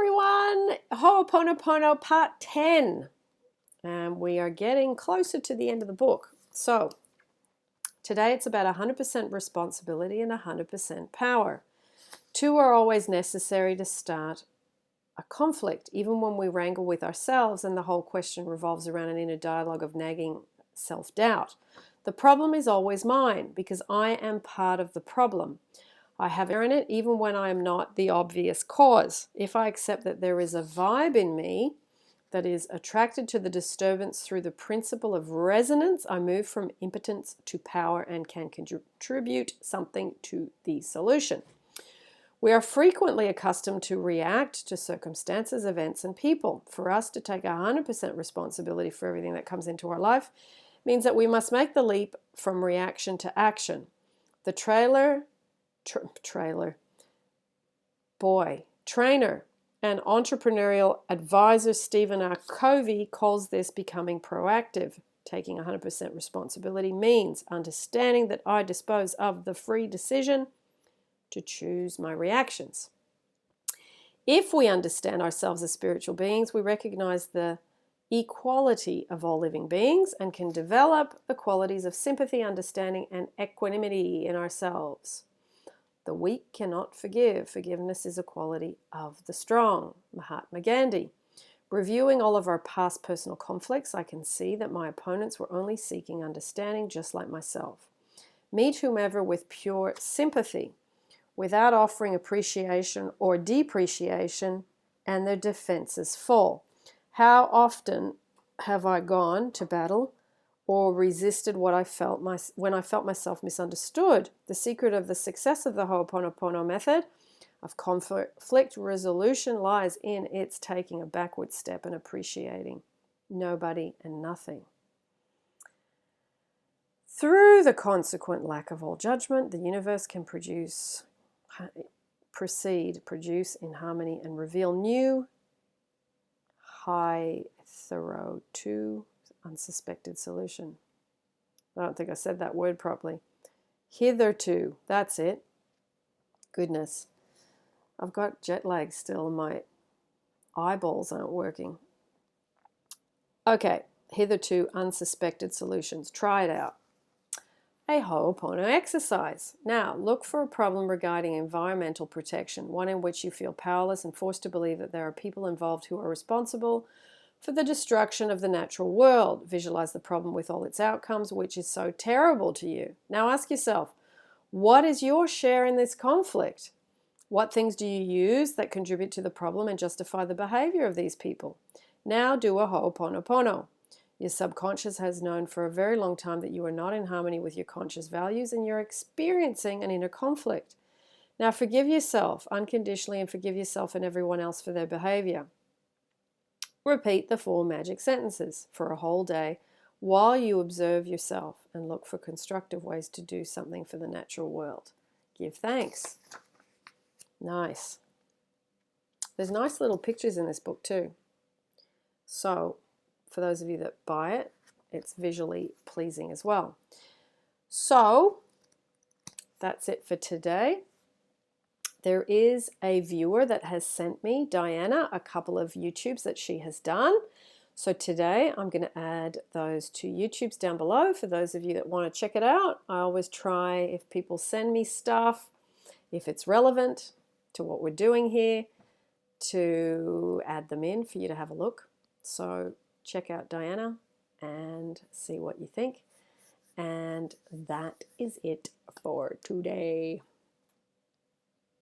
everyone, Ho'oponopono part 10, and we are getting closer to the end of the book. So today it's about 100% responsibility and 100% power. Two are always necessary to start a conflict, even when we wrangle with ourselves and the whole question revolves around an inner dialogue of nagging self-doubt. The problem is always mine because I am part of the problem. I have in it even when I am not the obvious cause. If I accept that there is a vibe in me that is attracted to the disturbance through the principle of resonance, I move from impotence to power and can contribute something to the solution. We are frequently accustomed to react to circumstances, events, and people. For us to take 100% responsibility for everything that comes into our life means that we must make the leap from reaction to action. The trainer and entrepreneurial advisor Stephen R. Covey calls this becoming proactive. Taking 100% responsibility means understanding that I dispose of the free decision to choose my reactions. If we understand ourselves as spiritual beings, we recognize the equality of all living beings and can develop the qualities of sympathy, understanding, and equanimity in ourselves. The weak cannot forgive. Forgiveness is a quality of the strong. Mahatma Gandhi. Reviewing all of our past personal conflicts, I can see that my opponents were only seeking understanding just like myself. Meet whomever with pure sympathy, without offering appreciation or depreciation, and their defenses fall. How often have I gone to battle or resisted what I felt when I felt myself misunderstood? The secret of the success of the Ho'oponopono method of conflict resolution lies in its taking a backward step and appreciating nobody and nothing. Through the consequent lack of all judgment, the universe can produce in harmony and reveal new hitherto unsuspected solution. I don't think I said that word properly. Hitherto, that's it. Goodness, I've got jet lag still and my eyeballs aren't working. Okay, hitherto unsuspected solutions. Try it out. A Ho'opono exercise. Now, look for a problem regarding environmental protection, one in which you feel powerless and forced to believe that there are people involved who are responsible for the destruction of the natural world. Visualize the problem with all its outcomes, which is so terrible to you. Now ask yourself, what is your share in this conflict? What things do you use that contribute to the problem and justify the behavior of these people? Now do a Ho'oponopono. Your subconscious has known for a very long time that you are not in harmony with your conscious values and you're experiencing an inner conflict. Now forgive yourself unconditionally and forgive yourself and everyone else for their behavior. Repeat the 4 magic sentences for a whole day while you observe yourself and look for constructive ways to do something for the natural world. Give thanks. Nice. There's nice little pictures in this book too. So for those of you that buy it, it's visually pleasing as well. So that's it for today. There is a viewer that has sent me, Diana, a couple of YouTubes that she has done. So today I'm going to add those 2 YouTubes down below for those of you that want to check it out. I always try, if people send me stuff, if it's relevant to what we're doing here, to add them in for you to have a look. So check out Diana and see what you think. And that is it for today.